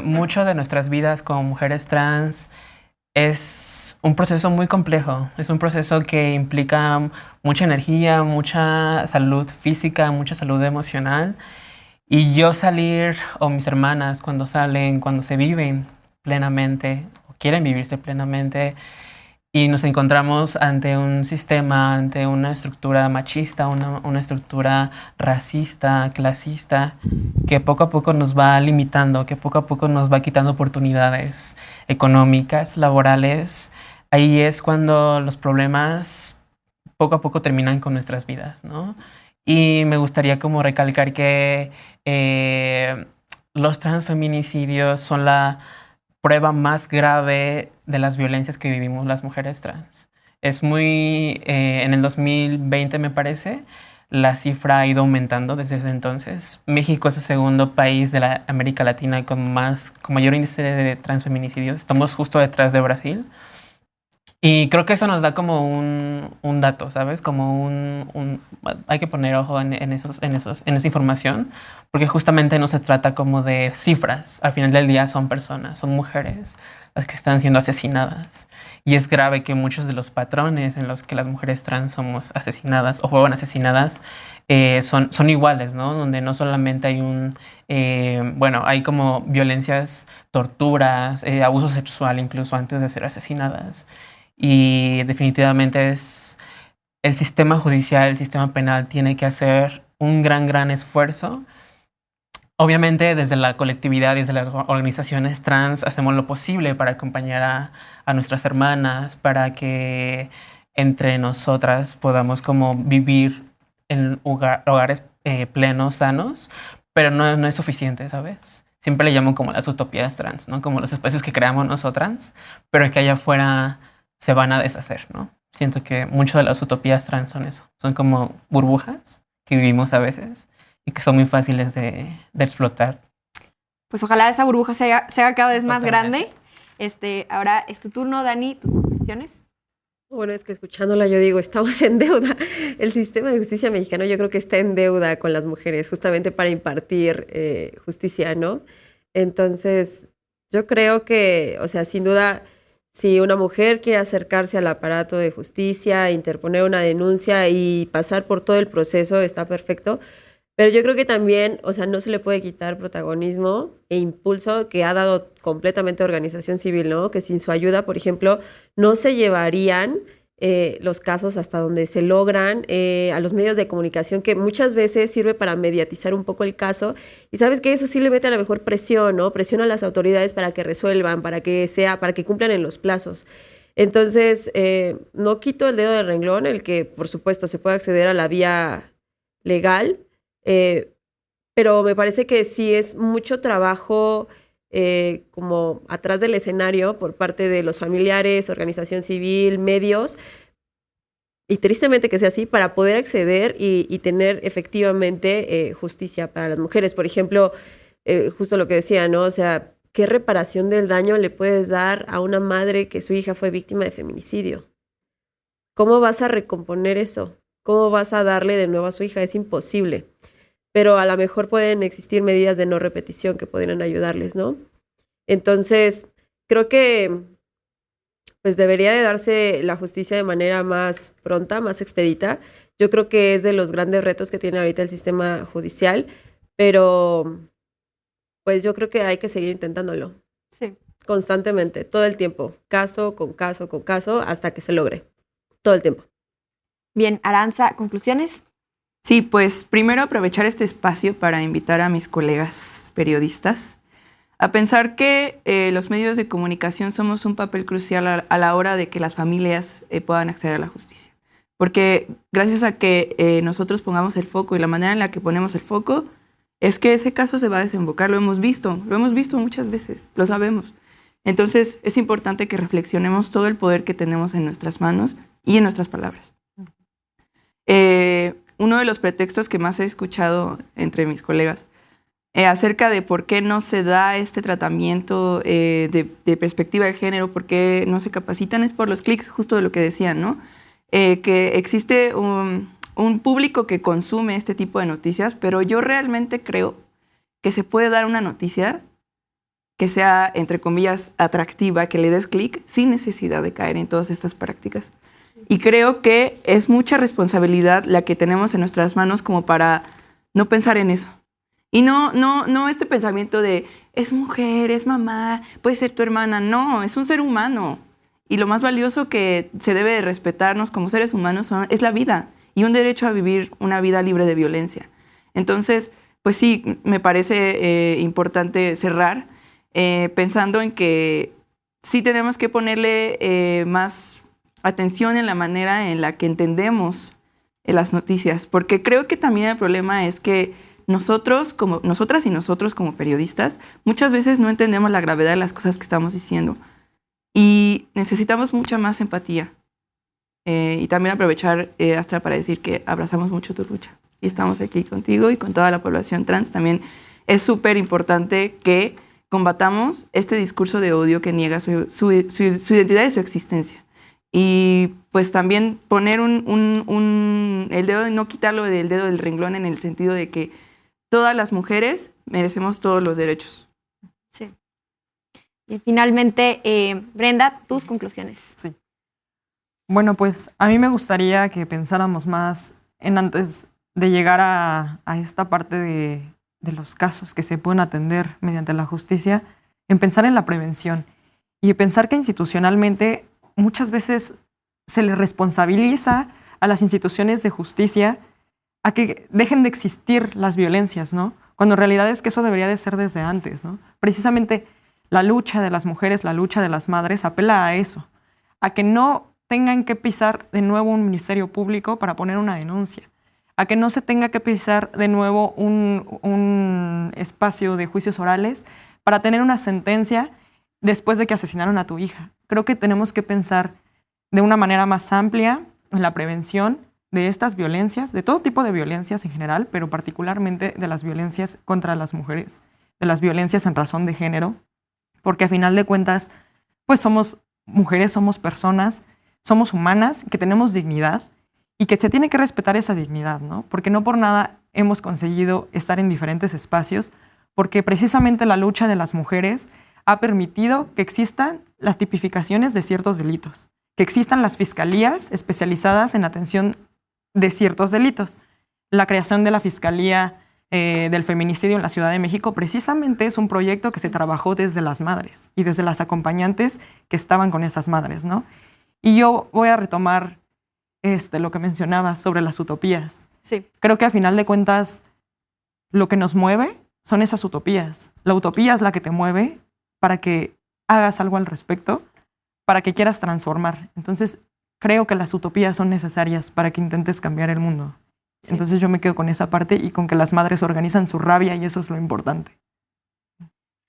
Mucho de nuestras vidas como mujeres trans es un proceso muy complejo, es un proceso que implica mucha energía, mucha salud física, mucha salud emocional. Y yo salir, o mis hermanas cuando salen, cuando se viven plenamente, o quieren vivirse plenamente, y nos encontramos ante un sistema, ante una estructura machista, una estructura racista, clasista, que poco a poco nos va limitando, que poco a poco nos va quitando oportunidades económicas, laborales. Ahí es cuando los problemas poco a poco terminan con nuestras vidas, ¿no? Y me gustaría como recalcar que los transfeminicidios son la prueba más grave de las violencias que vivimos las mujeres trans. Es muy... en el 2020, me parece, la cifra ha ido aumentando desde ese entonces. México es el segundo país de la América Latina con mayor índice de transfeminicidios. Estamos justo detrás de Brasil. Y creo que eso nos da como un dato, ¿sabes? Como hay que poner ojo en esa información, porque justamente no se trata como de cifras. Al final del día son personas, son mujeres las que están siendo asesinadas. Y es grave que muchos de los patrones en los que las mujeres trans somos asesinadas o fueron asesinadas son iguales, ¿no? Donde no solamente hay hay como violencias, torturas, abuso sexual incluso antes de ser asesinadas. Y definitivamente el sistema judicial, el sistema penal tiene que hacer un gran esfuerzo. Obviamente desde la colectividad, desde las organizaciones trans, hacemos lo posible para acompañar a nuestras hermanas, para que entre nosotras podamos como vivir en hogares plenos, sanos, pero no es suficiente, ¿sabes? Siempre le llamo como las utopías trans, ¿no? Como los espacios que creamos nosotras, pero que allá afuera se van a deshacer, ¿no? Siento que muchas de las utopías trans son eso. Son como burbujas que vivimos a veces y que son muy fáciles de explotar. Pues ojalá esa burbuja se haga cada vez más Totalmente. grande. Ahora es tu turno, Dani, tus conclusiones. Bueno, es que escuchándola yo digo, estamos en deuda. El sistema de justicia mexicano yo creo que está en deuda con las mujeres justamente para impartir justicia, ¿no? Entonces, yo creo que, o sea, sin duda, si una mujer quiere acercarse al aparato de justicia, interponer una denuncia y pasar por todo el proceso, está perfecto. Pero yo creo que también, o sea, no se le puede quitar protagonismo e impulso que ha dado completamente organización civil, ¿no? Que sin su ayuda, por ejemplo, no se llevarían los casos hasta donde se logran, a los medios de comunicación, que muchas veces sirve para mediatizar un poco el caso. Y sabes que eso sí le mete a la mejor presión, ¿no? Presión a las autoridades para que resuelvan, para que cumplan en los plazos. Entonces, no quito el dedo del renglón, el que, por supuesto, se puede acceder a la vía legal, pero me parece que sí es mucho trabajo como atrás del escenario por parte de los familiares, organización civil, medios, y tristemente que sea así, para poder acceder y tener efectivamente justicia para las mujeres. Por ejemplo, justo lo que decía, ¿no? O sea, ¿qué reparación del daño le puedes dar a una madre que su hija fue víctima de feminicidio? ¿Cómo vas a recomponer eso? ¿Cómo vas a darle de nuevo a su hija? Es imposible. Pero a lo mejor pueden existir medidas de no repetición que podrían ayudarles, ¿no? Entonces, creo que pues debería de darse la justicia de manera más pronta, más expedita. Yo creo que es de los grandes retos que tiene ahorita el sistema judicial, pero pues yo creo que hay que seguir intentándolo. Sí. Constantemente, todo el tiempo, caso con caso con caso, hasta que se logre. Todo el tiempo. Bien, Aranza, ¿conclusiones? Sí, pues primero aprovechar este espacio para invitar a mis colegas periodistas a pensar que los medios de comunicación somos un papel crucial a la hora de que las familias puedan acceder a la justicia. Porque gracias a que nosotros pongamos el foco y la manera en la que ponemos el foco, es que ese caso se va a desembocar. Lo hemos visto muchas veces, lo sabemos. Entonces es importante que reflexionemos todo el poder que tenemos en nuestras manos y en nuestras palabras. Uno de los pretextos que más he escuchado entre mis colegas acerca de por qué no se da este tratamiento de perspectiva de género, por qué no se capacitan, es por los clics, justo de lo que decían, ¿no? Que existe un público que consume este tipo de noticias, pero yo realmente creo que se puede dar una noticia que sea, entre comillas, atractiva, que le des clic sin necesidad de caer en todas estas prácticas. Y creo que es mucha responsabilidad la que tenemos en nuestras manos como para no pensar en eso. Y no este pensamiento de es mujer, es mamá, puede ser tu hermana. No, es un ser humano. Y lo más valioso que se debe de respetarnos como seres humanos es la vida y un derecho a vivir una vida libre de violencia. Entonces, pues sí, me parece importante cerrar pensando en que sí tenemos que ponerle más atención en la manera en la que entendemos las noticias, porque creo que también el problema es que nosotras y nosotros como periodistas muchas veces no entendemos la gravedad de las cosas que estamos diciendo y necesitamos mucha más empatía y también aprovechar, Astra, para decir que abrazamos mucho tu lucha y estamos aquí contigo y con toda la población trans. También es súper importante que combatamos este discurso de odio que niega su identidad y su existencia. Y pues también poner el dedo, no quitarlo del dedo del renglón en el sentido de que todas las mujeres merecemos todos los derechos. Sí. Y finalmente, Brenda, tus conclusiones. Sí. Bueno, pues a mí me gustaría que pensáramos más en antes de llegar a esta parte de los casos que se pueden atender mediante la justicia, en pensar en la prevención y pensar que institucionalmente muchas veces se le responsabiliza a las instituciones de justicia a que dejen de existir las violencias, ¿no? Cuando en realidad es que eso debería de ser desde antes, ¿no? Precisamente la lucha de las mujeres, la lucha de las madres apela a eso, a que no tengan que pisar de nuevo un ministerio público para poner una denuncia, a que no se tenga que pisar de nuevo un espacio de juicios orales para tener una sentencia después de que asesinaron a tu hija. Creo que tenemos que pensar de una manera más amplia en la prevención de estas violencias, de todo tipo de violencias en general, pero particularmente de las violencias contra las mujeres, de las violencias en razón de género, porque a final de cuentas, pues somos mujeres, somos personas, somos humanas, que tenemos dignidad y que se tiene que respetar esa dignidad, ¿no? Porque no por nada hemos conseguido estar en diferentes espacios, porque precisamente la lucha de las mujeres ha permitido que existan las tipificaciones de ciertos delitos, que existan las fiscalías especializadas en atención de ciertos delitos. La creación de la Fiscalía del Feminicidio en la Ciudad de México precisamente es un proyecto que se trabajó desde las madres y desde las acompañantes que estaban con esas madres, ¿no? Y yo voy a retomar lo que mencionabas sobre las utopías. Sí. Creo que a final de cuentas lo que nos mueve son esas utopías. La utopía es la que te mueve para que hagas algo al respecto, para que quieras transformar. Entonces, creo que las utopías son necesarias para que intentes cambiar el mundo. Sí. Entonces yo me quedo con esa parte y con que las madres organizan su rabia y eso es lo importante.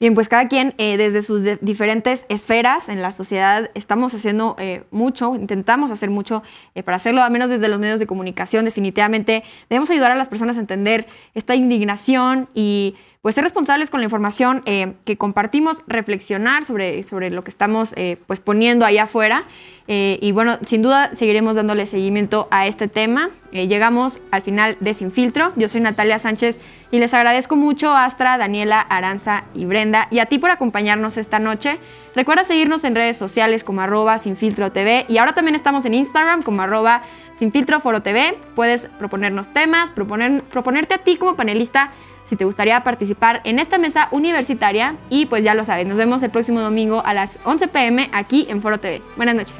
Bien, pues cada quien desde sus diferentes esferas en la sociedad estamos haciendo mucho, intentamos hacer mucho para hacerlo, al menos desde los medios de comunicación. Definitivamente debemos ayudar a las personas a entender esta indignación y pues ser responsables con la información que compartimos, reflexionar sobre lo que estamos pues poniendo allá afuera. Y bueno, sin duda seguiremos dándole seguimiento a este tema. Llegamos al final de Sin Filtro. Yo soy Natalia Sánchez y les agradezco mucho a Astra, Daniela, Aranza y Brenda y a ti por acompañarnos esta noche. Recuerda seguirnos en redes sociales como @SinFiltroTV y ahora también estamos en Instagram como @SinFiltroForoTV. Puedes proponernos temas, proponerte a ti como panelista si te gustaría participar en esta mesa universitaria y pues ya lo sabes, nos vemos el próximo domingo a las 11 p.m. aquí en Foro TV. Buenas noches.